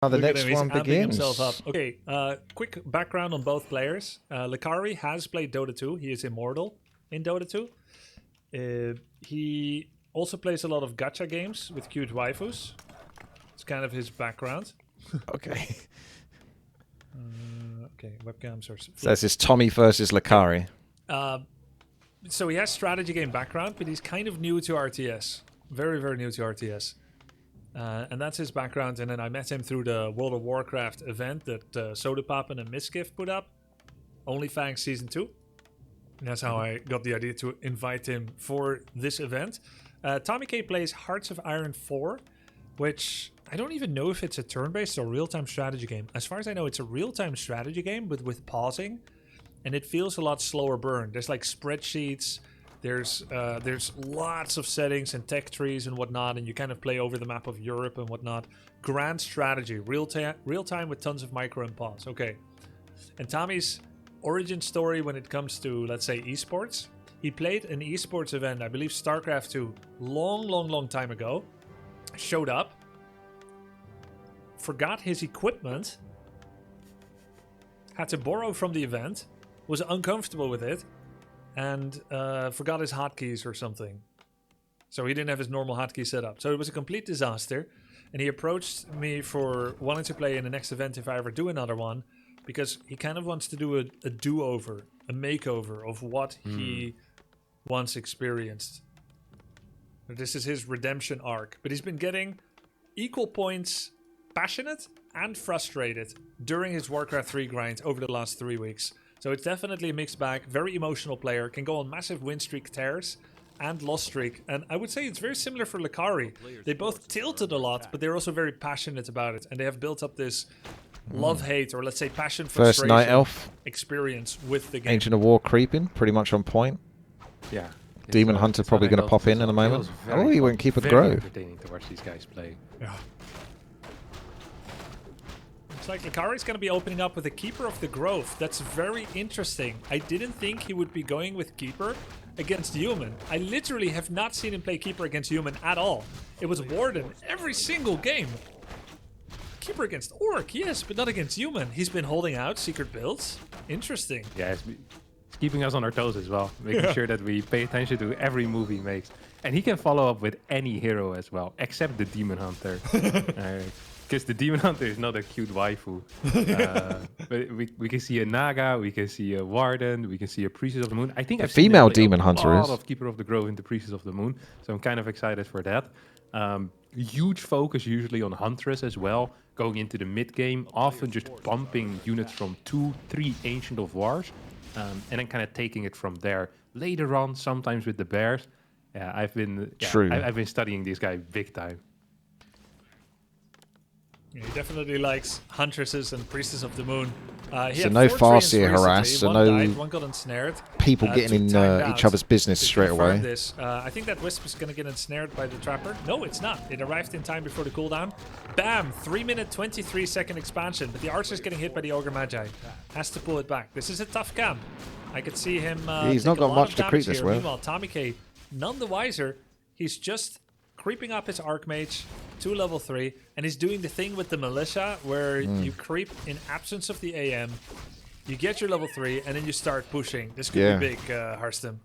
The Look next at him, one he's amping begins. himself up. Okay, quick background on both players. Lacari has played Dota 2. He is immortal in Dota 2. He also plays a lot of gacha games with cute waifus. It's kind of his background. Okay. Okay, webcams are... So this is Tommy versus Lacari. So he has strategy game background, but he's kind of new to RTS. Very, very new to RTS. And that's his background. And then I met him through the World of Warcraft event that Sodapappen and Miskiff put up. OnlyFans Season 2. And that's how I got the idea to invite him for this event. TommyKay plays Hearts of Iron 4, which I don't even know if it's a turn-based or real-time strategy game. As far as I know, it's a real-time strategy game, but with pausing. And it feels a lot slower burn. There's like spreadsheets. There's lots of settings and tech trees and whatnot, and you kind of play over the map of Europe and whatnot. Grand strategy, real time with tons of micro and pause. Okay. And Tommy's origin story when it comes to, let's say, esports. He played an esports event, I believe StarCraft 2, long time ago. Showed up. Forgot his equipment. Had to borrow from the event. Was uncomfortable with it. And forgot his hotkeys or something. So he didn't have his normal hotkey set up. So it was a complete disaster. And he approached me for wanting to play in the next event if I ever do another one. Because he kind of wants to do a do-over, a makeover of what he once experienced. This is his redemption arc. But he's been getting equal points passionate and frustrated during his Warcraft 3 grind over the last 3 weeks. So it's definitely a mixed bag. Very emotional player. Can go on massive win streak tears and loss streak. And I would say it's very similar for Lacari. They both tilted a lot, but they're also very passionate about it. And they have built up this love-hate, or let's say passion frustration First Night Elf experience with the game. Ancient of War creeping, pretty much on point. Yeah. Demon Hunter probably going to pop in a moment. Oh, he won't keep it grow. Entertaining to watch these guys play. Yeah. Like Lacari's going to be opening up with a Keeper of the Grove. That's very interesting. I didn't think he would be going with Keeper against Human. I literally have not seen him play Keeper against Human at all. It was Warden every single game. Keeper against Orc, yes, but not against Human. He's been holding out secret builds. Interesting. Yeah, it's keeping us on our toes as well. Making sure that we pay attention to every move he makes. And he can follow up with any hero as well, except the Demon Hunter. Because the Demon Hunter is not a cute waifu. But we can see a Naga, we can see a Warden, we can see a Priestess of the Moon. I think I've female seen Demon Hunter a lot is. of Keeper of the Grove into Priestess of the Moon. So I'm kind of excited for that. Huge focus usually on Huntress as well. Going into the mid game, often just bumping units from 2-3 Ancient of Wars. And then kind of taking it from there. Later on, sometimes with the Bears. Yeah, I've been studying this guy big time. Yeah, he definitely likes Huntresses and Priestess of the Moon. He So had no 4 Farseer treants harass, recently. so One no died, one got ensnared. people getting in each other's business straight away. This. I think that Wisp is going to get ensnared by the Trapper. No, it's not. It arrived in time before the cooldown. Bam! 3-minute, 23-second expansion. But the Archer's getting hit by the Ogre Magi. Has to pull it back. This is a tough camp. I could see him He's not got much to creep this with. Meanwhile, TommyKay, none the wiser. He's just creeping up his Archmage to level 3, and he's doing the thing with the Militia where you creep in absence of the AM, you get your level 3, and then you start pushing. This could be big, Harstem.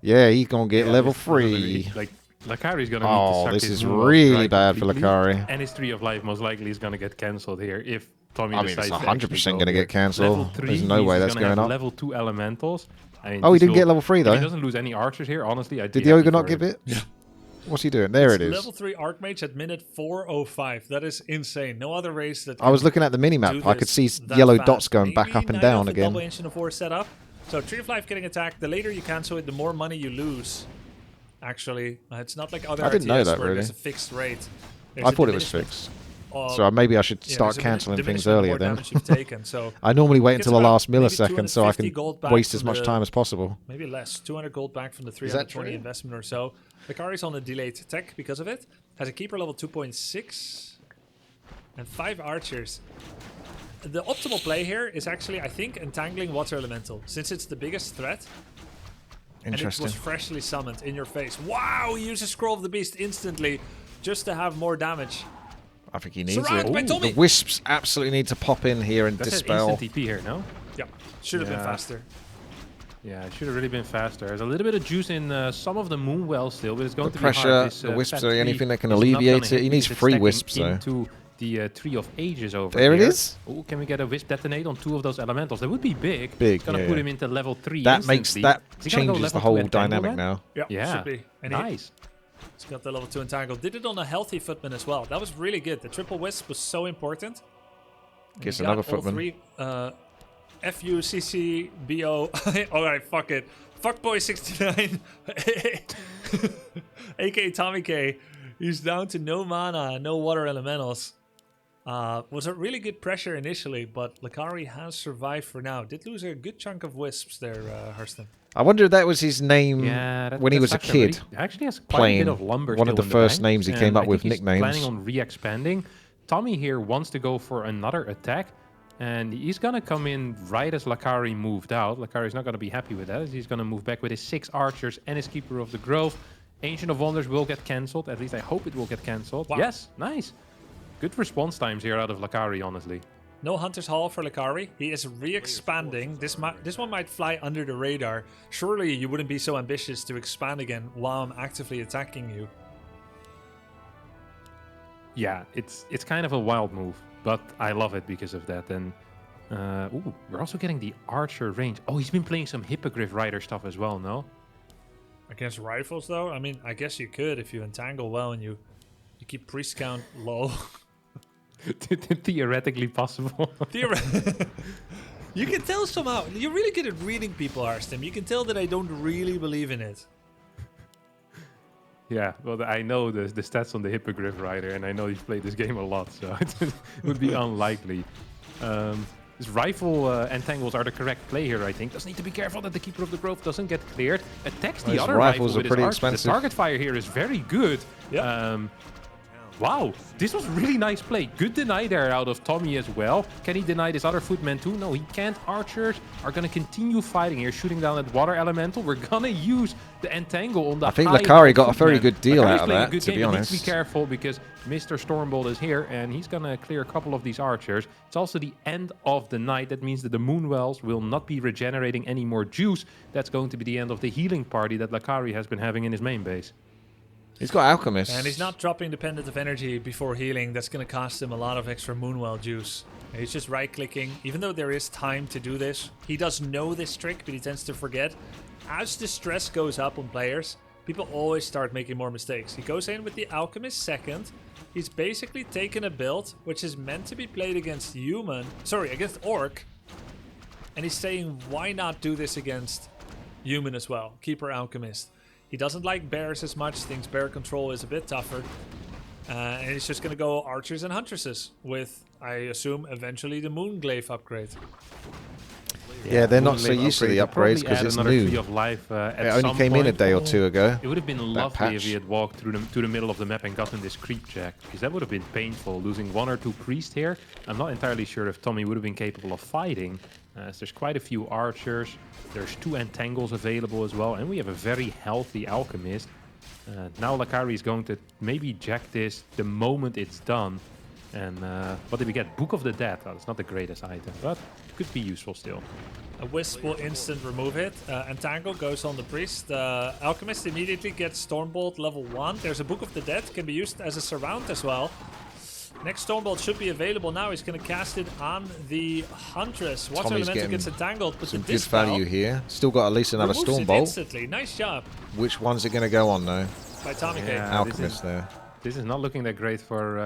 Yeah, he's going to get level 3. Like, Lacari's going to need to suck this his is move really up bad for completely. Lacari. And his Tree of Life most likely is going to get cancelled here if Tommy decides it's to 100% going to get cancelled. Level 3, There's no way that's gonna going have up. Level 2 Elementals. I mean, Oh, he didn't get level 3 if though. He doesn't lose any archers here, honestly. Did the Ogre not give it? Yeah. What's he doing? There it is. Level 3 Archmage at minute 4:05. That is insane. No other race that. I was looking at the minimap. I could see yellow dots going back up and down again. Double Ancient of War set up. So Tree of Life getting attacked. The later you cancel it, the more money you lose. Actually, it's not like other I didn't RTS know that where really. there's a fixed rate. I thought it was fixed. So maybe I should start cancelling things earlier then. Taken, so I normally wait until the last millisecond so I can gold waste as much time as possible. Maybe less. 200 gold back from the 320 investment or so. Lacari's on a delayed tech because of it. Has a keeper level 2.6 and 5 archers. The optimal play here is actually, I think, entangling Water Elemental, since it's the biggest threat. Interesting. And it was freshly summoned in your face. Wow, he uses Scroll of the Beast instantly just to have more damage. I think he needs Surrounded by it. Tommy. The Wisps absolutely need to pop in here and That's dispel. an instant TP here, no? Yeah, should have been faster. Yeah, it should have really been faster. There's a little bit of juice in some of the Moonwell still, but it's going The to be hard. pressure, This, the Wisps Fat are the only Tree thing that can is not gonna alleviate hit it. He needs because it's 3 stacking Wisps, though. into the Tree of Ages over There here. it is. Oh, can we get a Wisp detonate on 2 of those elementals? That would be big. Big, It's going to yeah, put yeah. him into level 3 That instantly. that Is he gonna go changes the level 2 whole entangle dynamic then? now. Yeah, should be. And Nice. He's got the level 2 entangle. Did it on a healthy footman as well. That was really good. The triple wisp was so important. Gets He got another all footman. 3, FUCCBO. Alright, fuck it. Fuckboy69. aka TommyKay. He's down to no mana, no water elementals. Was a really good pressure initially, but Lacari has survived for now. Did lose a good chunk of wisps there, Hurston. I wonder if that was his name when he that was a sucks, but kid. he actually has quite a playing. bit of lumber One of still the in first bank, names he and came up I with think he's nicknames. planning on re-expanding. Tommy here wants to go for another attack, and he's going to come in right as Lacari moved out. Lacari's not going to be happy with that. He's going to move back with his 6 archers and his Keeper of the Grove. Ancient of Wonders will get cancelled. At least I hope it will get cancelled. Wow. Yes, nice. Good response times here out of Lacari, honestly. No Hunter's Hall for Lacari. He is re-expanding. This one might fly under the radar. Surely you wouldn't be so ambitious to expand again while I'm actively attacking you. Yeah, it's kind of a wild move, but I love it because of that. And ooh, we're also getting the archer range. Oh, he's been playing some Hippogriff Rider stuff as well, no? Against rifles, though? I mean, I guess you could if you entangle well and you keep priest count low. Theoretically possible. You can tell somehow. You're really good at reading people, Arstim. You can tell that I don't really believe in it. Yeah, well, I know the stats on the Hippogriff Rider, and I know you've played this game a lot, so it would be unlikely. This rifle entangles are the correct play here, I think. Just need to be careful that the Keeper of the Grove doesn't get cleared. Attacks the These other rifles rifle are with pretty his archer. expensive. The target fire here is very good. Yeah. Wow, this was really nice play. Good deny there out of Tommy as well. Can he deny this other footman too? No, he can't. Archers are going to continue fighting here, shooting down at water elemental. We're going to use the entangle on the I think high Lacari got a footman. very good deal Lacari's out of playing a that, good to be game. He honest. needs to be careful because Mr. Stormbolt is here and he's going to clear a couple of these archers. It's also the end of the night. That means that the Moonwells will not be regenerating any more juice. That's going to be the end of the healing party that Lacari has been having in his main base. He's got Alchemist. And he's not dropping Dependent of Energy before healing. That's going to cost him a lot of extra Moonwell juice. He's just right-clicking. Even though there is time to do this, he does know this trick, but he tends to forget. As the stress goes up on players, people always start making more mistakes. He goes in with the Alchemist second. He's basically taken a build which is meant to be played against against Orc. And he's saying, why not do this against Human as well? Keeper Alchemist. He doesn't like bears as much, thinks bear control is a bit tougher. And he's just going to go archers and huntresses with, I assume, eventually the Moonglaive upgrade. Yeah, they're not so Moonglaive used to the upgrade. upgrades because it's Probably add another new. Tree of Life, at It only some came in a point. day or two ago. It would have been lovely patch. if he had walked through to the middle of the map and gotten this creep check, because that would have been painful, losing 1 or 2 priests here. I'm not entirely sure if Tommy would have been capable of fighting, as there's quite a few archers. There's 2 entangles available as well, and we have a very healthy alchemist. Now Lacari is going to maybe jack this the moment it's done. And what did we get? Book of the Dead. Oh, it's not the greatest item, but could be useful still. A Wisp will instant remove it. Entangle goes on the Priest. Alchemist immediately gets Stormbolt level 1. There's a Book of the Dead. Can be used as a surround as well. Next Stormbolt should be available now. He's going to cast it on the Huntress. Water Tommy's Elemental getting gets entangled, but Some the good Dispel value here. Still got at least another removes it Stormbolt. instantly. Nice job Which one's it going to go on though? by TommyKay. Yeah. Alchemist there. This is not looking that great for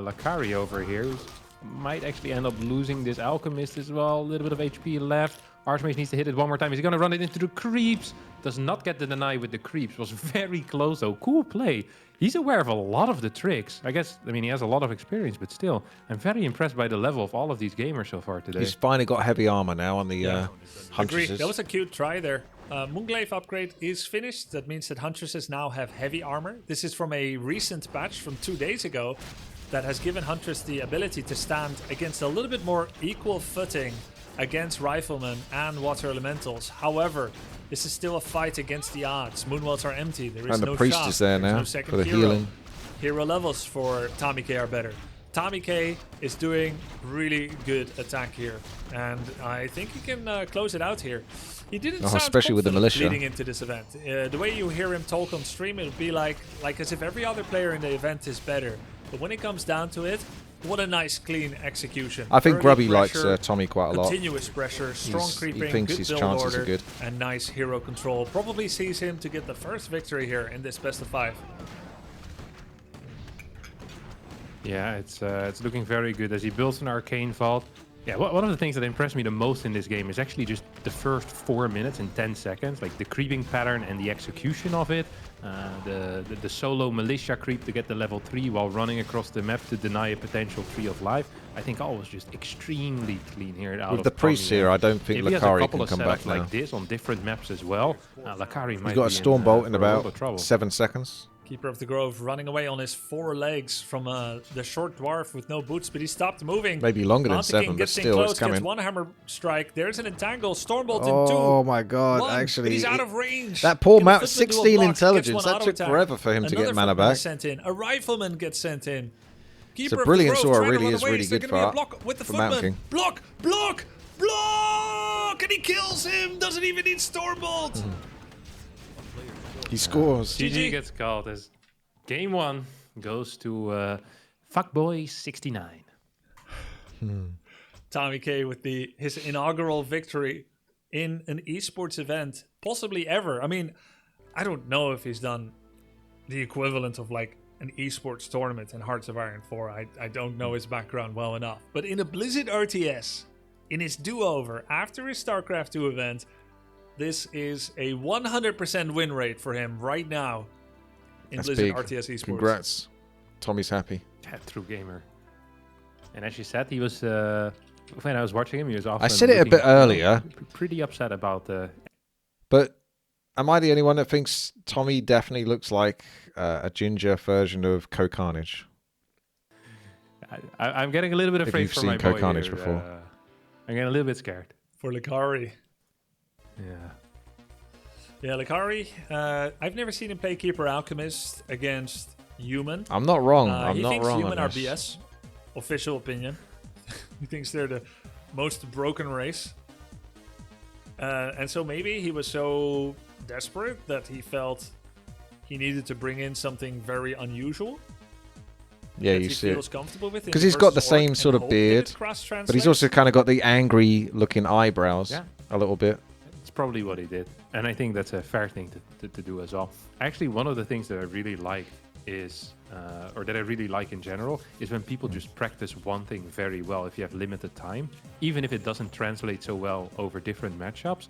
Lacari over here. Who might actually end up losing this Alchemist as well. A little bit of HP left. Archmage needs to hit it one more time. He's going to run it into the creeps. Does not get the deny with the creeps. Was very close though. Cool play. He's aware of a lot of the tricks. I mean, he has a lot of experience, but still, I'm very impressed by the level of all of these gamers so far today. He's finally got heavy armor now on the Agree. Huntresses. That was a cute try there. Moonglaive upgrade is finished. That means that Huntresses now have heavy armor. This is from a recent patch from 2 days ago that has given Huntress the ability to stand against a little bit more equal footing against Riflemen and Water Elementals. However, this is still a fight against the odds. Moonwells are empty. There is And the no priest shop. is there There's now no second for the hero. healing. Hero levels for TommyKay are better. TommyKay is doing really good attack here, and I think he can close it out here. He didn't sound especially with the confident militia. leading into this event. The way you hear him talk on stream, it'll be like as if every other player in the event is better. But when it comes down to it, what a nice, clean execution. I think Early Grubby likes pressure, Tommy quite a lot. Continuous pressure, strong creeping, he thinks good his build chances order, are good. and nice hero control. Probably sees him to get the first victory here in this best of 5. Yeah, it's looking very good as he builds an arcane vault. Yeah, one of the things that impressed me the most in this game is actually just the first 4 minutes and 10 seconds, like the creeping pattern and the execution of it. The solo militia creep to get the level 3 while running across the map to deny a potential 3 of life. I think all was just extremely clean here. With the priest here, I don't think if he has a Lacari couple can of come setups back now. like this on different maps as well, Lacari might He's got a be storm bolt in for a lot of about trouble. 7 seconds. Keeper of the Grove running away on his 4 legs from the short dwarf with no boots, but he stopped moving. Maybe longer than Mountain 7, King but gets in still, close, it's coming. gets 1 hammer strike. There's an entangle. Stormbolt in 2. Oh my god, 1, actually. but he's out of range. That poor Can the mount, footman do a 16 block? intelligence. Gets one That auto took attack. forever for him to Another get mana footman back. is sent in. A rifleman gets sent in. Keeper So of the Brilliant Grove Sword trying to really run is away. really Is there good gonna be a for block with the Mountain footman? King. Block! Block! Block! And he kills him! Doesn't even need Stormbolt! He scores. GG. GG gets called as game 1 goes to Fuckboy69. TommyKay with his inaugural victory in an esports event, possibly ever. I mean, I don't know if he's done the equivalent of like an esports tournament in Hearts of Iron 4. I don't know his background well enough. But in a Blizzard RTS, in his do-over after his StarCraft 2 event, this is a 100% win rate for him right now in That's Blizzard big. RTS esports. Congrats. Tommy's happy. Yeah, true gamer. And as you said, he was when I was watching him, he was often I said it a looking, bit earlier, pretty upset about the. but am I the only one that thinks Tommy definitely looks like a ginger version of Co-Carnage? I'm getting a little bit If afraid you've for seen my boy Co-Carnage here. before. I'm getting a little bit scared. For Lacari. Yeah. Yeah, Lacari, I've never seen him play Keeper Alchemist against Human. I'm not wrong. I'm he not thinks wrong Human on are this. BS. Official opinion. He thinks they're the most broken race. And so maybe he was so desperate that he felt he needed to bring in something very unusual. Yeah, that you he see feels it. comfortable with. Because he's got the same sort of beard, but he's also kind of got the angry looking eyebrows Yeah. a little bit. It's probably what he did. And I think that's a fair thing to do as well. Actually, one of the things that I really like is, or that I really like in general, is when people just practice one thing very well if you have limited time. Even if it doesn't translate so well over different matchups,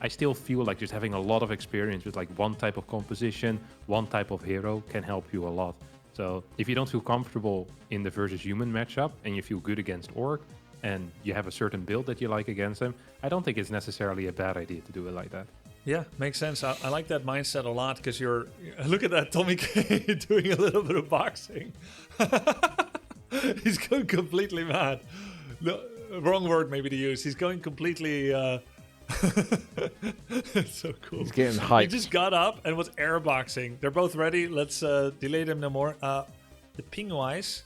I still feel like just having a lot of experience with like one type of composition, one type of hero can help you a lot. So if you don't feel comfortable in the versus human matchup and you feel good against orc, and you have a certain build that you like against them, I don't think it's necessarily a bad idea to do it like that. Yeah, makes sense. I like that mindset a lot because you're... Look at that, TommyKay doing a little bit of boxing. He's going completely mad. No, wrong word maybe to use. He's going completely... It's so cool. He's getting He hyped. just got up and was airboxing. They're both ready. Let's delay them no more. The ping-wise...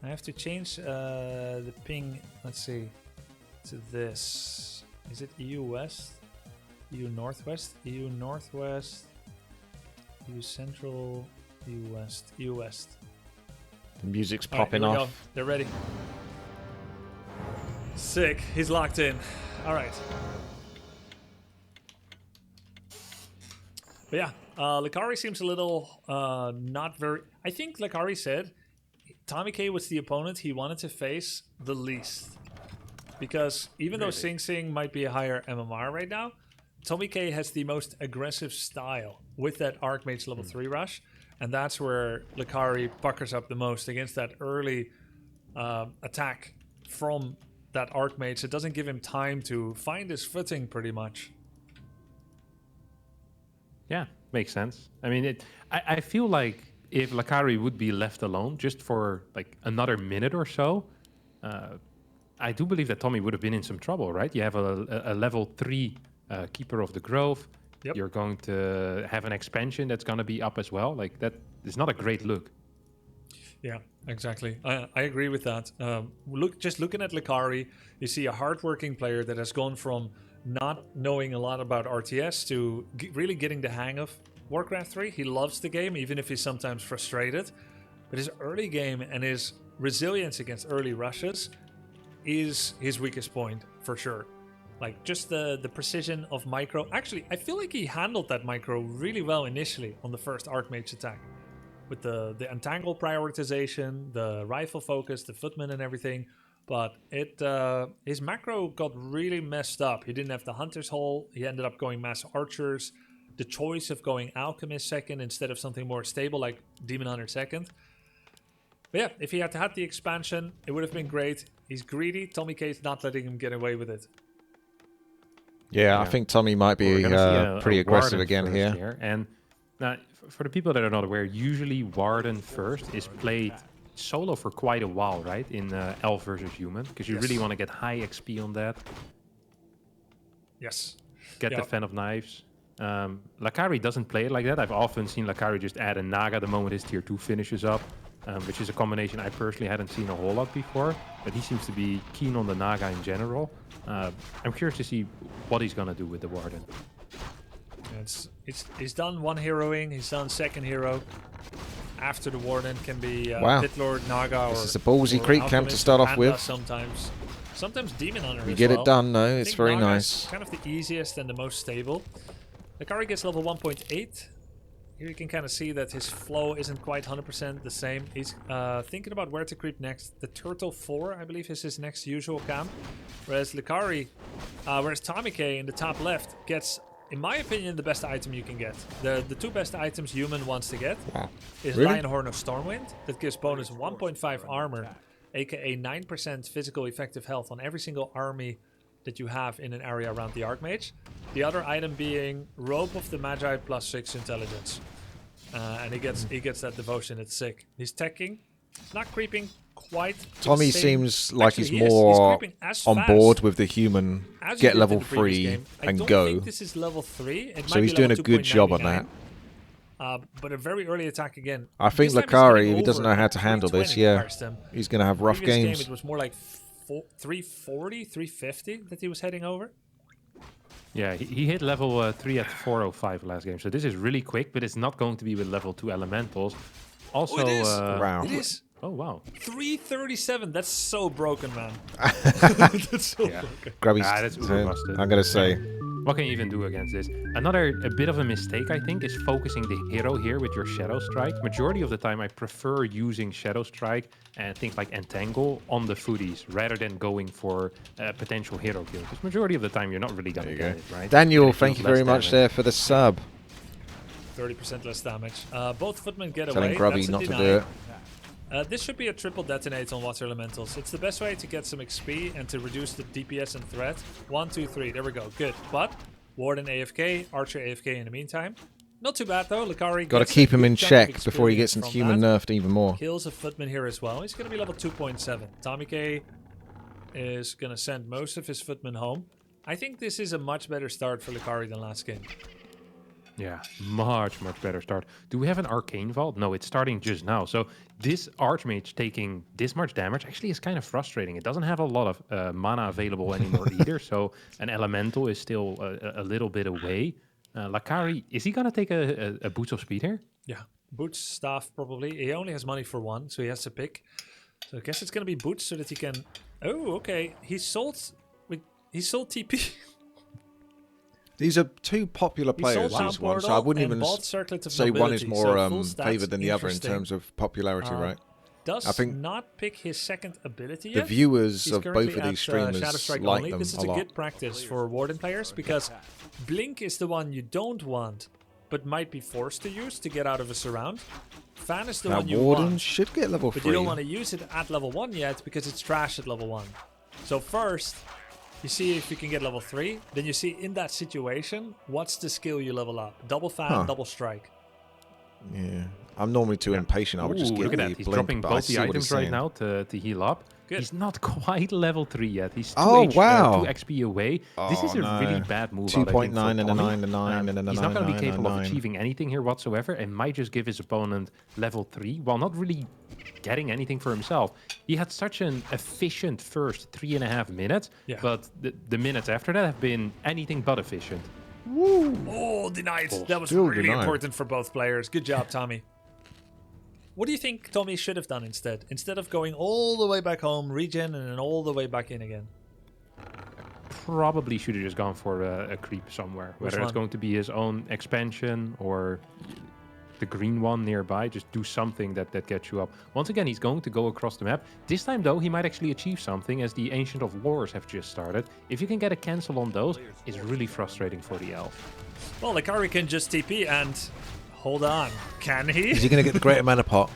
I have to change the ping, let's see, to this. Is it EU West? EU Northwest? EU Northwest? EU Central? EU West? EU West. The music's All right, popping here we off. go. They're ready. Sick. He's locked in. All right. But yeah, Lacari seems a little not very... I think Lacari said TommyKay was the opponent he wanted to face the least. Because even though Sing Sing might be a higher MMR right now, TommyKay has the most aggressive style with that Archmage level 3 rush. And that's where Lacari puckers up the most against that early attack from that Archmage. It doesn't give him time to find his footing pretty much. Yeah, makes sense. I mean, I feel like if Lacari would be left alone just for like another minute or so, I do believe that Tommy would have been in some trouble, right? You have a level 3 Keeper of the Grove. Yep. You're going to have an expansion that's going to be up as well. Like, that is not a great look. Yeah, exactly. I agree with that. Just looking at Lacari, you see a hardworking player that has gone from not knowing a lot about RTS to really getting the hang of Warcraft 3. He loves the game, even if he's sometimes frustrated. But his early game and his resilience against early rushes is his weakest point, for sure. Like, just the precision of micro. Actually, I feel like he handled that micro really well initially on the first Archmage attack. With the entangle prioritization, the rifle focus, the footman and everything. But his macro got really messed up. He didn't have the Hunter's Hole. He ended up going Mass Archers. The choice of going Alchemist second instead of something more stable like Demon Hunter second. But yeah, if he had had the expansion, it would have been great. He's greedy. TommyKay's not letting him get away with it. Yeah, I think Tommy might be pretty aggressive again here. And now, for the people that are not aware, usually Warden first is played solo for quite a while, right? In Elf versus Human, because you really want to get high XP on that. Yes. Get the Fan of Knives. Lacari doesn't play it like that. I've often seen Lacari just add a Naga the moment his tier 2 finishes up, which is a combination I personally hadn't seen a whole lot before, but he seems to be keen on the Naga in general. I'm curious to see what he's going to do with the Warden. He's done one heroing, he's done second hero. After the Warden can be Pitlord, Naga, or... This is a ballsy creep camp to start off with. Sometimes Demon Hunter You get it done, though. It's very nice. Kind of the easiest and the most stable. Lacari gets level 1.8. Here you can kind of see that his flow isn't quite 100% the same. He's thinking about where to creep next. The Turtle 4, I believe, is his next usual camp. Whereas TommyKay in the top left gets, in my opinion, the best item you can get. The two best items Human wants to get is Lionhorn of Stormwind. That gives bonus 1.5 armor, aka 9% physical effective health on every single army that you have in an area around the Archmage. The other item being Robe of the Magi plus 6 intelligence. And he gets that devotion. It's sick. He's teching, not creeping quite. Tommy seems like he's more on board with the Human. Get level 3 and go. I think this is level 3. So he's doing a good job on that. But a very early attack again. I think Lacari, if he doesn't know how to handle this, he's going to have rough games. Game, it was more like 340, 350 that he was heading over. Yeah, he hit level 3 at 405 last game. So this is really quick, but it's not going to be with level 2 elementals. Also, it is. Wow. It is. Oh, wow. 337. That's so broken, man. That's so broken. Grubby's that's uber-busted. I'm going to say. What can you even do against this? A bit of a mistake, I think, is focusing the hero here with your Shadow Strike. Majority of the time, I prefer using Shadow Strike and things like Entangle on the footies rather than going for a potential hero kill. Because majority of the time, you're not really going to get it, right? Daniel, thank you very much there for the sub. 30% less damage. Both footmen get Telling away. Grubby not to do it. This should be a triple detonate on water elementals. It's the best way to get some XP and to reduce the DPS and threat. 1, 2, 3. There we go. Good. But Warden AFK, Archer AFK in the meantime. Not too bad though. Lacari got to keep him in check before he gets into Human nerfed even more. Kills a footman here as well. He's going to be level 2.7. TommyKay is going to send most of his footmen home. I think this is a much better start for Lacari than last game. Yeah, much better start. Do we have an Arcane Vault? No, it's starting just now. So this Archmage taking this much damage actually is kind of frustrating. It doesn't have a lot of mana available anymore either. So an Elemental is still a little bit away. Lacari, is he going to take a Boots of Speed here? Yeah, Boots, Staff probably. He only has money for one, so he has to pick. So I guess it's going to be Boots so that he can... Oh, okay. He sold TP. These are two popular players, these ones, so I wouldn't even say one is more favoured than the other in terms of popularity, right? I think not pick his second ability yet. The viewers of both of these streamers like them This is a good practice for Warden players because Blink is the one you don't want, but might be forced to use to get out of a surround. Fan is the one you Warden want, should get level 3. But you don't want to use it at level 1 yet because it's trash at level 1. So first... you see if you can get level 3, then you see in that situation, what's the skill you level up? Double fan, double strike. Yeah, I'm normally too impatient. I would just get look at the that. He's blink, dropping both the items right now to heal up. Good. He's not quite level 3 yet. He's 2 XP away. This is a really bad move. 2.9 and a 9 and a 9 and a 9. He's not going to be capable of achieving anything here whatsoever and might just give his opponent level 3 while not really getting anything for himself. He had such an efficient first 3.5 minutes, but the minutes after that have been anything but efficient. Woo! Oh, denied. That was really important for both players. Good job, Tommy. What do you think Tommy should have done instead? Instead of going all the way back home, regen, and then all the way back in again? Probably should have just gone for a creep somewhere. Whether it's going to be his own expansion or the green one nearby. Just do something that gets you up. Once again, he's going to go across the map. This time, though, he might actually achieve something as the Ancient of Wars have just started. If you can get a cancel on those, it's really frustrating for the elf. Well, Lacari can just TP and... Hold on, can he? Is he going to get the greater mana pot?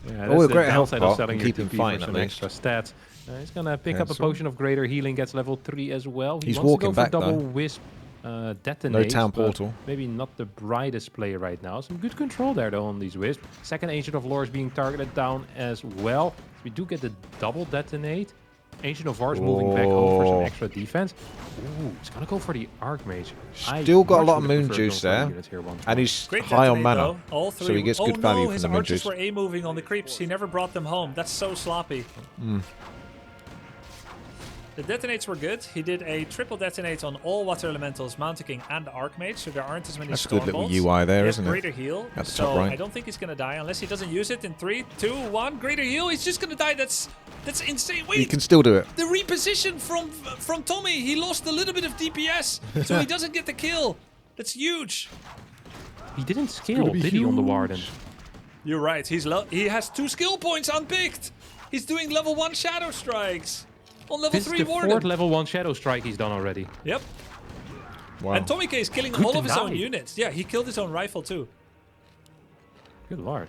The greater health pot. Of selling keep him fine at least. Extra stats. He's going to pick up a potion of greater healing, gets level 3 as well. He's walking back double though. Wisp detonate. No town portal. Maybe not the brightest player right now. Some good control there though on these Wisps. Second Ancient of Lore is being targeted down as well. We do get the double detonate. Ancient of Wars moving back home for some extra defense. Ooh, he's gonna go for the Archmage. Still got a lot of moon juice there, and he's high on mana, so he gets good value from the moon juice. His archers were A-moving on the creeps. He never brought them home. That's so sloppy. The detonates were good. He did a triple detonate on all water elementals, Mountain King and Archmage, so there aren't as many That's storm good little bolts. UI there, isn't it? Greater heal, At the so top right. I don't think he's gonna die unless he doesn't use it in 3, 2, 1. Greater heal. He's just gonna die. That's insane. Wait, he can still do it. The reposition from Tommy. He lost a little bit of DPS, so he doesn't get the kill. That's huge. He didn't scale, did he, on the Warden? You're right. He has 2 skill points unpicked. He's doing level 1 Shadow Strikes. On level 3 Warden. This is the 4th level 1 Shadow Strike he's done already. Yep. Wow. And TommyKay is killing all of his own units. Yeah, he killed his own rifle too. Good lord.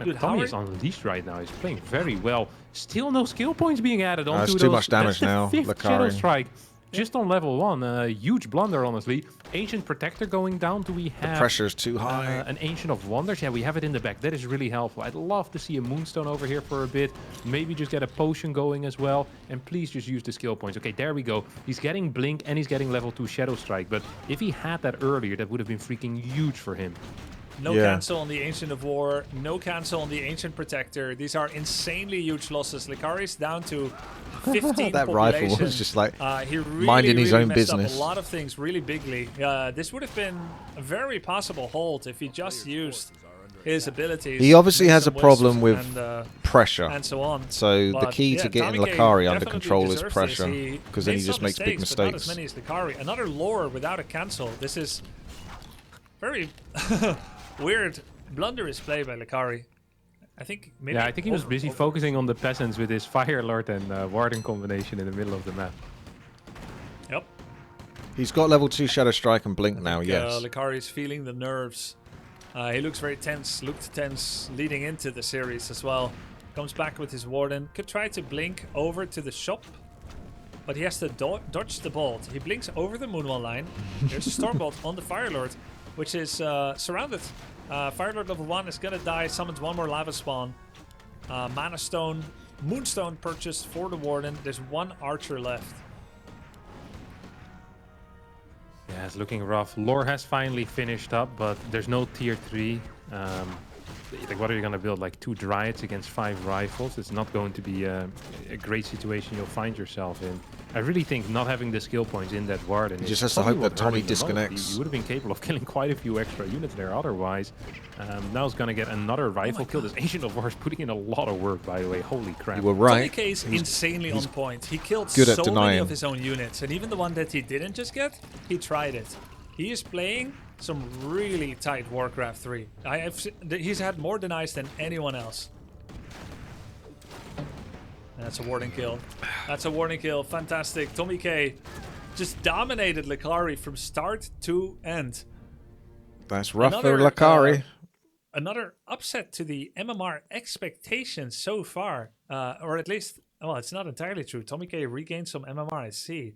Dude, Tommy is unleashed right now. He's playing very well. Still no skill points being added onto That's those. too much damage now, That's the 5th Shadow Lacari. Strike. Just on level 1. A huge blunder, honestly. Ancient Protector going down. Do we have... The pressure's too high. An Ancient of Wonders. Yeah, we have it in the back. That is really helpful. I'd love to see a Moonstone over here for a bit. Maybe just get a potion going as well. And please just use the skill points. Okay, there we go. He's getting Blink and he's getting level 2 Shadow Strike. But if he had that earlier, that would have been freaking huge for him. No cancel on the Ancient of War. No cancel on the Ancient Protector. These are insanely huge losses. Lacari's down to 15 That rifle was just like he really, minding his own messed business. Up a lot of things really bigly. This would have been a very possible hold if he just used his abilities. He obviously has a problem with pressure. And so on. So But the key to getting TommyKay Lacari under definitely control is deserves pressure, this. because then he made just some makes big But not as mistakes. many as Lacari. Another lore without a cancel. This is very weird. Blunderous play by Lacari. I think maybe... Yeah, I think he was busy focusing on the peasants with his Fire Lord and Warden combination in the middle of the map. Yep. He's got level 2 Shadow Strike and Blink now, yes. Lacari's feeling the nerves. He looks very tense, looked tense leading into the series as well. Comes back with his Warden. Could try to blink over to the shop, but he has to dodge the bolt. He blinks over the Moonwall line. There's a Stormbolt on the Fire Lord, which is surrounded. Fire Lord level 1 is gonna die, summons 1 more Lava Spawn. Mana Stone, Moonstone purchased for the Warden. There's 1 Archer left. Yeah, it's looking rough. Lore has finally finished up, but there's no tier 3. Like, what are you going to build? Like 2 Dryads against 5 Rifles? It's not going to be a great situation you'll find yourself in. I really think not having the skill points in that Warden... He just has to hope that Tommy disconnects. You would have been capable of killing quite a few extra units there otherwise. Now he's going to get another rifle kill. This Ancient of Wars putting in a lot of work, by the way. Holy crap. You were right. TommyKay is insanely on point. He killed good at so many denying. of his own units, and even the one that he didn't just get, he tried it. He is playing some really tight Warcraft 3. He's had more denies than anyone else. And that's a warning kill. That's a warning kill. Fantastic. TommyKay just dominated Lacari from start to end. That's rough for Lacari. Another upset to the MMR expectations so far. Or at least, well, it's not entirely true. TommyKay regained some MMR, I see.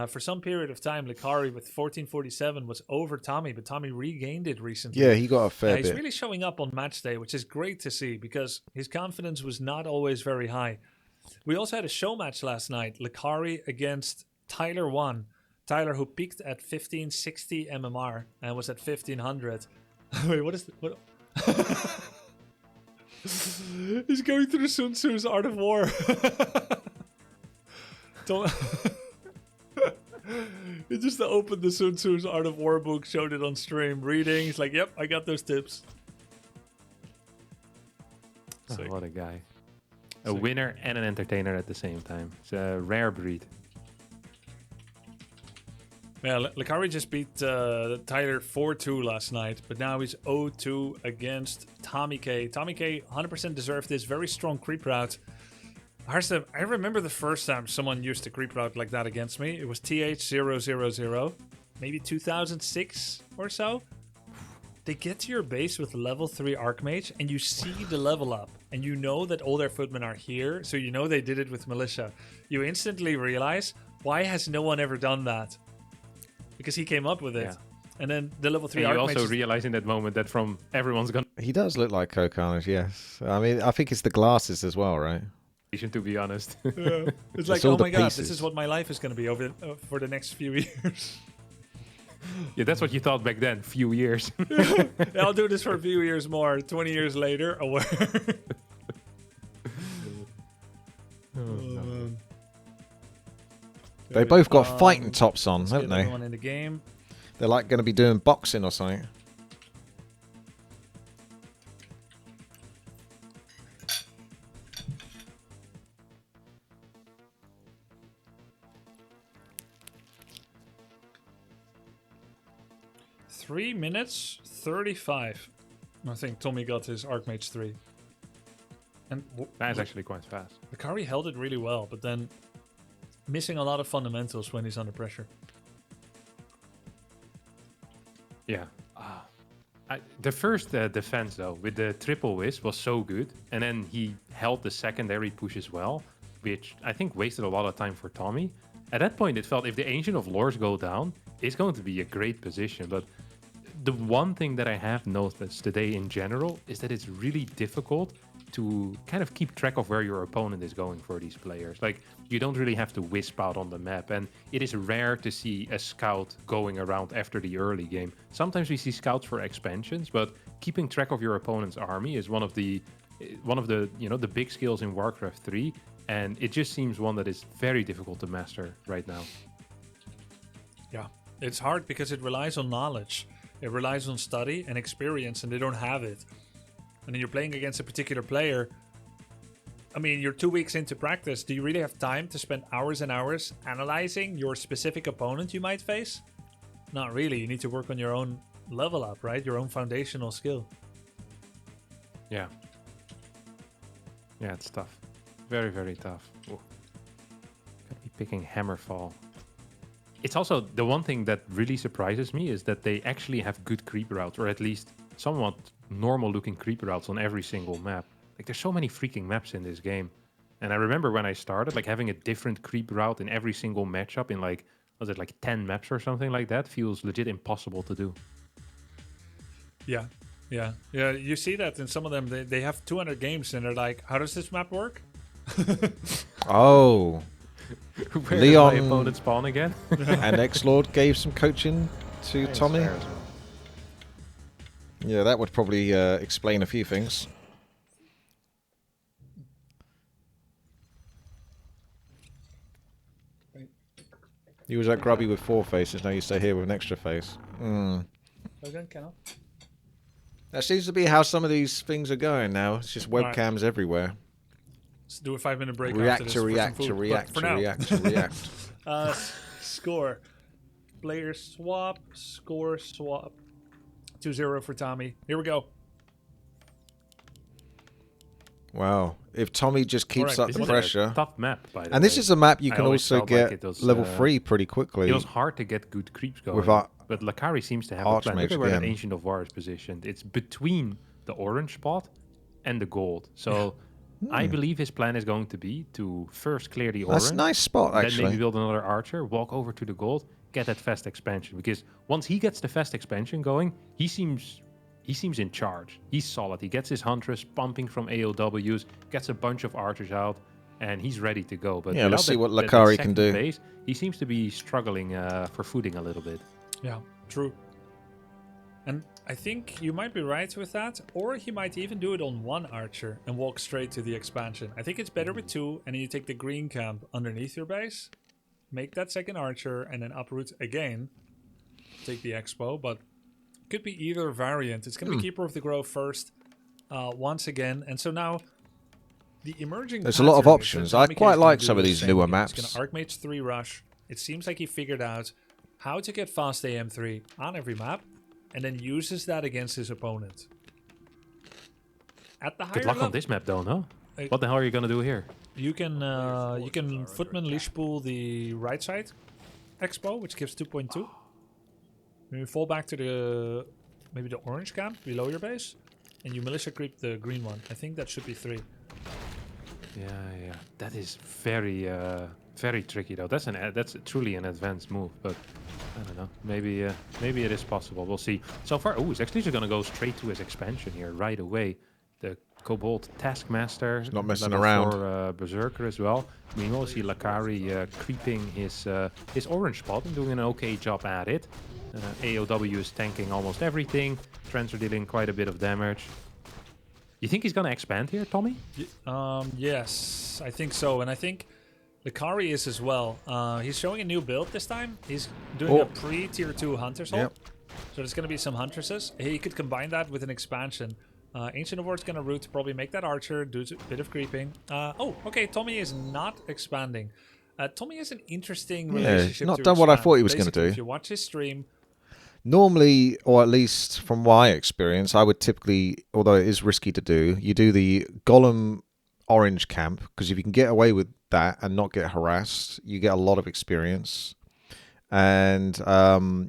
For some period of time, Lacari with 1447 was over Tommy, but Tommy regained it recently. Yeah, he got a fair bit. He's really showing up on match day, which is great to see because his confidence was not always very high. We also had a show match last night. Lacari against Tyler 1. Tyler, who peaked at 1560 MMR and was at 1500. Wait, what is the, what? He's going through Sun Tzu's Art of War. He just opened the Sun Tzu's Art of War book, showed it on stream, reading. He's like, yep, I got those tips. Oh, what a guy. A winner and an entertainer at the same time. It's a rare breed. Yeah, Lacari just beat Tyler 4-2 last night, but now he's 0-2 against TommyKay. TommyKay 100% deserved this very strong creep route. I remember the first time someone used a creep route like that against me. It was TH000, maybe 2006 or so. They get to your base with level 3 Archmage, and you see the level up, and you know that all their footmen are here, so you know they did it with Militia. You instantly realize, why has no one ever done that? Because he came up with it. Yeah. And then the level 3 Archmage... You also realize in that moment that from everyone's gonna... He does look like Kokarnage, yes. I mean, I think it's the glasses as well, right? To be honest. Yeah. It's like, oh my god, this is what my life is going to be over for the next few years. Yeah, that's what you thought back then, few years. Yeah, I'll do this for a few years more. 20 years later, aware. They both got fighting tops on, haven't they? Everyone in the game. They're like going to be doing boxing or something. Three minutes 35. I think Tommy got his Archmage 3. And that's actually quite fast. Lacari held it really well, but then missing a lot of fundamentals when he's under pressure. Yeah. The first defense, though, with the triple whiz was so good. And then he held the secondary push as well, which I think wasted a lot of time for Tommy. At that point, it felt if the Ancient of Lores go down, it's going to be a great position. But the one thing that I have noticed today in general is that it's really difficult to kind of keep track of where your opponent is going for these players. Like, you don't really have to wisp out on the map, and it is rare to see a scout going around after the early game. Sometimes we see scouts for expansions, but keeping track of your opponent's army is one of the the big skills in Warcraft 3, and it just seems one that is very difficult to master right now. Yeah, it's hard because it relies on knowledge. It relies on study and experience, and they don't have it. And then you're playing against a particular player. I mean, you're 2 weeks into practice. Do you really have time to spend hours and hours analyzing your specific opponent you might face? Not really. You need to work on your own level up, right? Your own foundational skill. Yeah. Yeah, it's tough. Very, very tough. Ooh. Gotta be picking Hammerfall. It's also the one thing that really surprises me is that they actually have good creep routes, or at least somewhat normal looking creep routes on every single map. Like, there's so many freaking maps in this game. And I remember when I started, like, having a different creep route in every single matchup in, like, was it like 10 maps or something like that? Feels legit impossible to do. Yeah. You see that in some of them. They have 200 games and they're like, how does this map work? Oh. Where Leon did my opponent spawn again? And X-Lord gave some coaching to Tommy. Well. Yeah, that would probably explain a few things. You was at Grubby with 4 faces, now you stay here with an extra face. That seems to be how some of these things are going now. It's just webcams everywhere. Let's do a 5-minute break. React. Score. Player swap. Score swap. 2-0 for Tommy. Here we go. Wow. If Tommy just keeps up the pressure. Tough map, by the way. And this is a map you can also get level 3 pretty quickly. It was hard to get good creeps going. But Lacari seems to have a plan. Look at where that Ancient of War is positioned. It's between the orange spot and the gold. So I believe his plan is going to be to first clear the orange. That's a nice spot, actually. Then maybe build another archer, walk over to the gold, get that fast expansion. Because once he gets the fast expansion going, he seems in charge. He's solid. He gets his Huntress pumping from AOWs, gets a bunch of archers out. and he's ready to go. But yeah, let's see what that Lacari can second do. base, he seems to be struggling for footing a little bit. Yeah, true. And I think you might be right with that, or he might even do it on one archer and walk straight to the expansion. I think it's better with two, and then you take the green camp underneath your base, make that second archer, and then uproot again. Take the expo, but could be either variant. It's going to be Keeper of the Grove first, once again, and so now the emerging. There's a lot of options. I quite like some of these newer maps. He's going to Archmage 3 rush. It seems like he figured out how to get fast AM3 on every map, and then uses that against his opponent. At the higher Good luck level, on this map, though, no? What the hell are you gonna do here? you can Footman leash pool the right side expo, which gives 2.2. Maybe fall back to the maybe the orange camp below your base, and you militia creep the green one. I think that should be 3. Yeah. That is very, very tricky, though. That's truly an advanced move, but I don't know. Maybe it is possible. We'll see. So far, he's actually just gonna go straight to his expansion here right away. The Kobold Taskmaster, not messing level around. 4, Berserker as well. Meanwhile, we see Lacari creeping his orange spot and doing an okay job at it. AOW is tanking almost everything. Trends are dealing quite a bit of damage. You think he's gonna expand here, Tommy? Yes, I think so, and I think Lacari is as well. He's showing a new build this time. He's doing a pre-tier 2 Hunter's Hold. Yep. So there's going to be some Huntresses. He could combine that with an expansion. Ancient of War's going to root to probably make that Archer, do a bit of creeping. Okay, Tommy is not expanding. Tommy has an interesting relationship not to done what I expand. thought he was going to Basically, do. If you watch his stream... Normally, or at least from my experience, I would typically, although it is risky to do, you do the Golem orange camp, because if you can get away with that and not get harassed, you get a lot of experience. And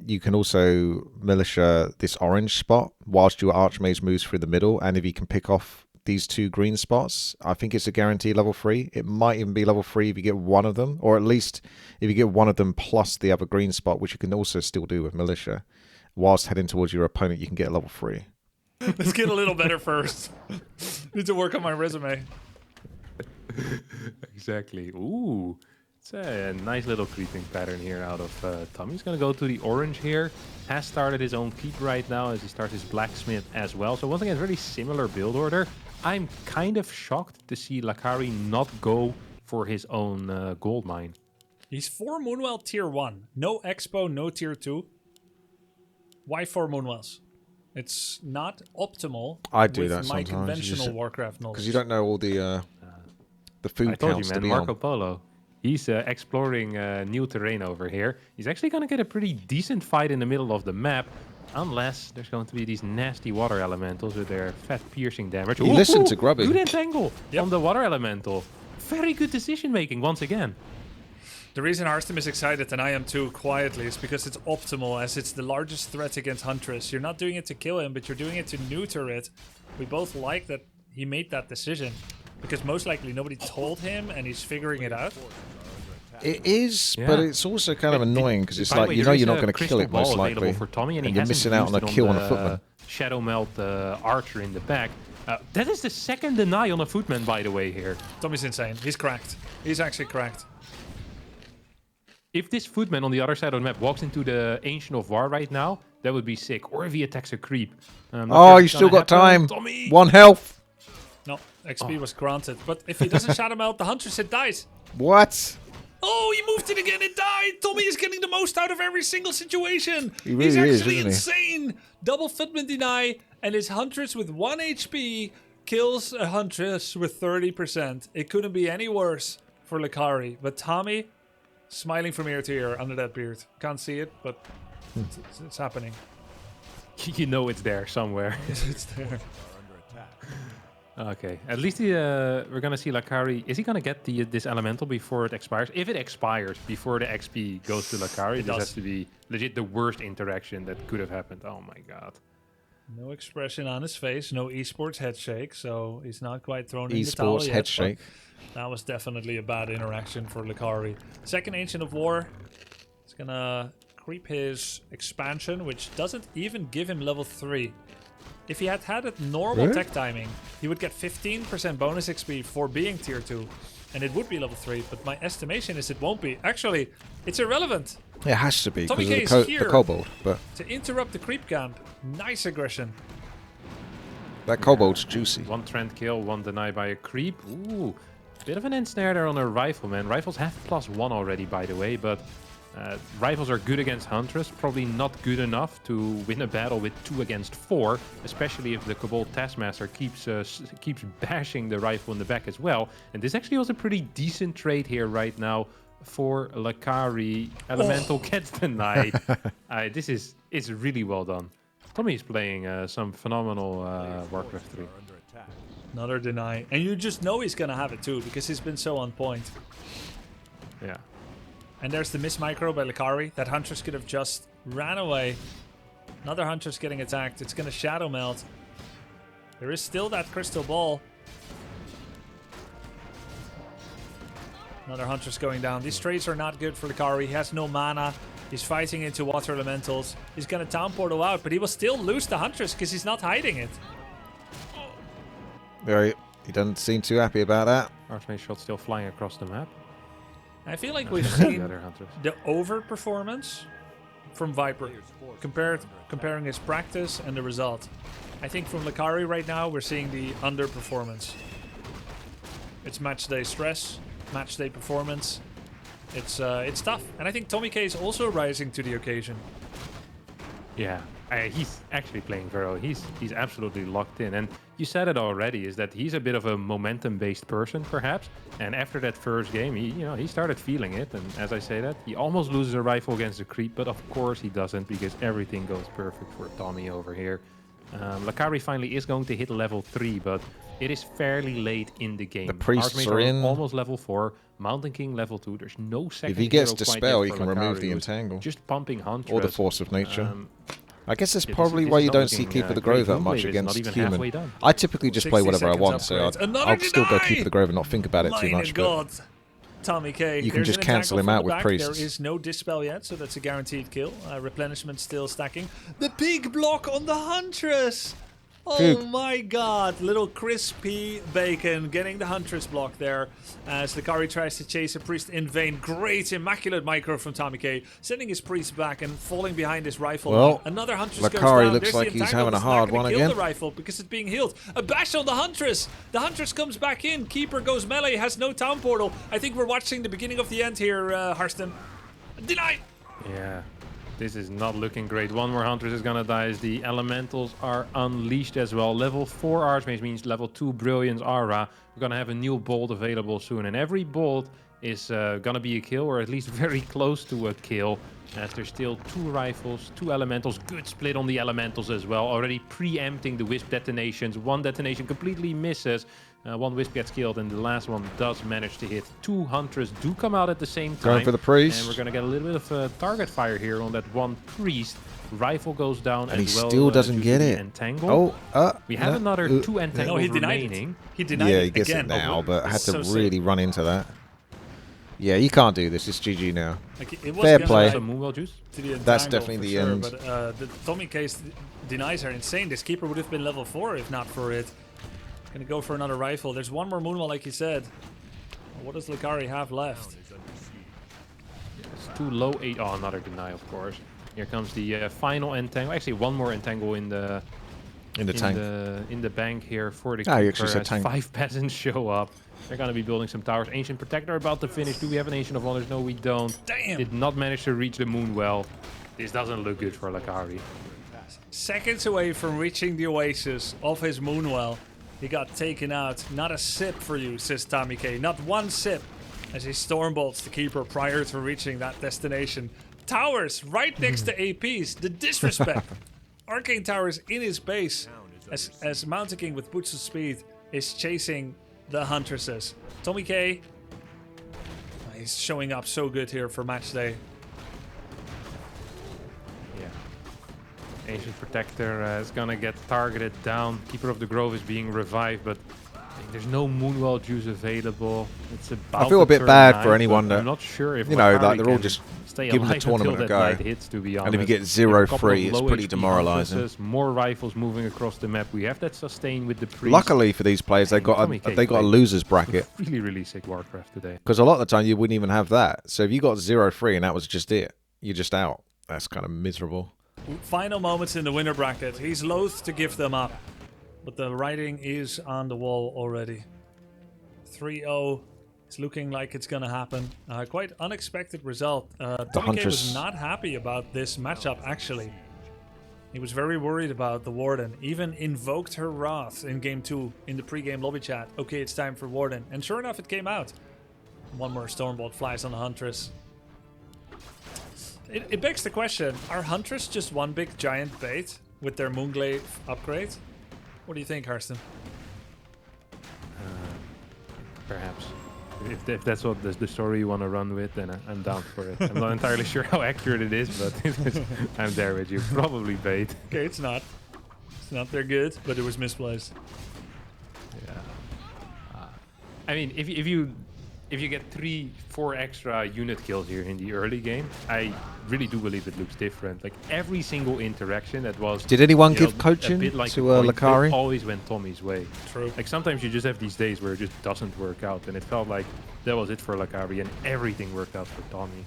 you can also militia this orange spot whilst your Archmage moves through the middle, and if you can pick off these 2 green spots, I think it's a guaranteed level 3. It might even be level 3 if you get one of them, or at least if you get one of them plus the other green spot, which you can also still do with militia. Whilst heading towards your opponent, you can get level 3. Let's get a little better first. Need to work on my resume. Exactly. Ooh, it's a nice little creeping pattern here out of Tommy. He's going to go to the orange here. Has started his own keep right now as he starts his blacksmith as well. So once again, very similar build order. I'm kind of shocked to see Lacari not go for his own gold mine. He's 4 Moonwell tier 1. No expo, no tier 2. Why 4 Moonwells? It's not optimal. I do with that my sometimes. conventional Warcraft knowledge. Because you don't know all the food I told counts you, to man, be Marco on. Polo. He's exploring new terrain over here. He's actually going to get a pretty decent fight in the middle of the map. Unless there's going to be these nasty water elementals with their fat piercing damage. He listened to Grubby. Good entangle on the water elemental. Very good decision making once again. The reason Arstem is excited, and I am too, quietly, is because it's optimal, as it's the largest threat against Huntress. You're not doing it to kill him, but you're doing it to neuter it. We both like that he made that decision, because most likely nobody told him, and he's figuring it out. It is, but it's also kind of annoying, because it's like, you know you're not going to kill it most likely, for Tommy, and you're missing out on a kill on a footman. Shadow Melt Archer in the back. That is the second deny on a footman, by the way, here. Tommy's insane. He's cracked. He's actually cracked. If this footman on the other side of the map walks into the Ancient of War right now, that would be sick. Or if he attacks a creep. Oh, you still got time. Tommy. 1 health. No, XP was granted. But if he doesn't Shadow Melt the Huntress, it dies. What? Oh, he moved it again. It died. Tommy is getting the most out of every single situation. He really He's actually is, insane. Double footman deny, and his Huntress with 1 HP kills a Huntress with 30%. It couldn't be any worse for Lacari. But Tommy, smiling from ear to ear under that beard. Can't see it, but it's happening. You know it's there somewhere. It's there. Okay, at least we're going to see Lacari. Is he going to get this elemental before it expires? If it expires before the XP goes to Lacari, this has to be legit the worst interaction that could have happened. Oh my god. No expression on his face, no esports head shake, so he's not quite thrown in the towel Esports yet, head shake. That was definitely a bad interaction for Lacari. Second Ancient of War. He's going to creep his expansion, which doesn't even give him level 3. If he had had a normal tech timing, he would get 15% bonus XP for being tier 2. and it would be level 3, but my estimation is it won't be. Actually, it's irrelevant. It has to be because TommyKay of is the here. kobold. But To interrupt the creep camp. Nice aggression. that kobold's juicy. One trend kill, one deny by a creep. Ooh, bit of an ensnare there on a rifle, man. Rifles have +1 already, by the way, but rifles are good against Huntress. Probably not good enough to win a battle with 2 against 4, especially if the Kobold Taskmaster keeps bashing the rifle in the back as well. And this actually was a pretty decent trade here right now for Lacari. Elemental gets denied. It's really well done. Tommy is playing some phenomenal Warcraft 3. Another deny. And you just know he's going to have it too, because he's been so on point. Yeah. And there's the miss micro by Lacari. That Huntress could have just ran away. Another Huntress getting attacked. It's going to Shadow Melt. There is still that Crystal Ball. Another Huntress going down. These trades are not good for Lacari. He has no mana. He's fighting into Water Elementals. He's going to Town Portal out, but he will still lose the Huntress because he's not hiding it. He doesn't seem too happy about that. Archmage shot still flying across the map. I feel like we've seen other Hunters. the overperformance from Viper, comparing his practice and the result. I think from Lacari right now, we're seeing the underperformance. It's match day stress, match day performance. It's tough, and I think TommyKay is also rising to the occasion. Yeah, he's actually playing very well. He's absolutely locked in, and you said it already. Is that he's a bit of a momentum-based person, perhaps? And after that first game, he started feeling it. And as I say that, he almost loses a rifle against a creep, but of course he doesn't because everything goes perfect for Tommy over here. Lacari finally is going to hit level 3, but it is fairly late in the game. The priests Archmages are in. Almost level 4. Mountain King level 2. There's no second. If he gets hero quite Dispel, yet he for can remove Lacari, the who's Entangle. Just pumping Huntress. Or the Force of Nature. I guess that's yeah, probably this why is you not don't see looking, Keep of the great. Grove that much Moonblade is not against even halfway human. done. I typically just play 60 whatever I seconds want, so upgrades. Another I'll still go deny! Keep of the Grove and not think about it too My much. But God. TommyKay. You can There's just an cancel entangle him from out the with back. priests. There is no Dispel yet, so that's a guaranteed kill. Replenishment still stacking. The big block on the Huntress! Oh Dude. my God. Little crispy bacon getting the Huntress block there as Lacari tries to chase a priest in vain. Great immaculate micro from TommyKay, sending his priest back and falling behind his rifle. Well, Another Huntress goes Lacari down. looks There's like the he's having a entangle. hard It's not one gonna kill again. the rifle because it's being healed. A bash on the Huntress. The Huntress comes back in. Keeper goes melee, has no Town Portal. I think we're watching the beginning of the end here, Harston. Denied. Yeah, this is not looking great. One more Huntress is gonna die as the Elementals are unleashed as well. Level 4 Archmage means level 2 Brilliance Aura. We're gonna have a new bolt available soon, and every bolt is gonna be a kill, or at least very close to a kill. As there's still 2 rifles, 2 elementals. Good split on the elementals as well. Already preempting the wisp detonations. One detonation completely misses. One wisp gets killed, and the last one does manage to hit. 2 hunters do come out at the same time. Going for the priest. And we're going to get a little bit of target fire here on that one priest. Rifle goes down And as he well. still doesn't due get to the it. Entangle. We have no, another 2 entangles No, he denied remaining. it. He denied Yeah, it he gets again. it now, but had to So really run into that. Yeah, you can't do this. It's GG now. Like, it was Fair gonna play. die Some Moonwell juice. to the That's entangle definitely for the sure, end. But the TommyKay denies are insane. This keeper would have been level 4 if not for it. Gonna go for another rifle. There's one more Moonwell, like you said. What does Lacari have left? It's too low. 8. Oh, another deny, of course. Here comes the final entangle. Actually, one more entangle in the tank. in the bank here for the Ah, you keeper actually said as tank. 5 peasants show up. They're gonna be building some towers. Ancient Protector about to finish. Do we have an Ancient of Wonders? No, we don't. Damn. Did not manage to reach the Moonwell. This doesn't look good for Lacari. Seconds away from reaching the oasis of his Moonwell. He got taken out. Not a sip for you, says TommyKay. Not one sip as he stormbolts the keeper prior to reaching that destination. Towers right next to APs. The disrespect. Arcane Towers in his base as Mountain King with boots of speed is chasing the Huntresses. TommyKay, he's showing up so good here for match day. Yeah. Ancient Protector is gonna get targeted down. Keeper of the Grove is being revived, but there's no Moonwell juice available. It's about I feel a to bit turn bad night, for anyone but that, I'm not sure if you know, Lacari like they're all can just stay Give 'em the alive until tournament a that go. night hits, to be honest. And if you get A 0 couple of free, it's low pretty HP demoralizing. huntresses, more rifles moving across the map. We have that sustain with the priest. Luckily for these players, they And got TommyKay a played losers bracket. Really, really sick Warcraft today. Because a lot of the time you wouldn't even have that. So if you got 0 free and that was just it, you're just out. That's kind of miserable. Final moments in the winner bracket. He's loath to give them up, but the writing is on the wall already. 3-0. It's looking like it's going to happen. Quite unexpected result. TommyKay was not happy about this matchup, actually. He was very worried about the Warden. Even invoked her wrath in Game 2 in the pre-game lobby chat. Okay, it's time for Warden. And sure enough, it came out. One more Stormbolt flies on the Huntress. It begs the question, are Huntress just one big giant bait with their Moonglaive upgrade? What do you think, Harston? Perhaps. If that's what the story you want to run with, then I'm down for it. I'm not entirely sure how accurate it is, but I'm there with you. Probably bait. Okay, it's not. It's not. They're good, but it was misplaced. Yeah. I mean, if you get 3-4 extra unit kills here in the early game, I really do believe it looks different. Like every single interaction that was. Did anyone you know, give coaching a bit like to a point Lacari? flip, always went Tommy's way. True. Like sometimes you just have these days where it just doesn't work out, and it felt like that was it for Lacari, and everything worked out for Tommy.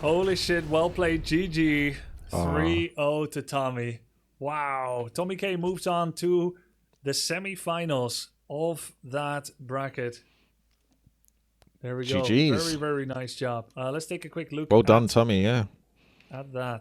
Holy shit, well played, GG. 3-0 to Tommy. Wow. TommyKay moves on to the semi-finals of that bracket. There we go. GG's. Very, very nice job. Let's take a quick look Well done, Tommy, yeah. at that.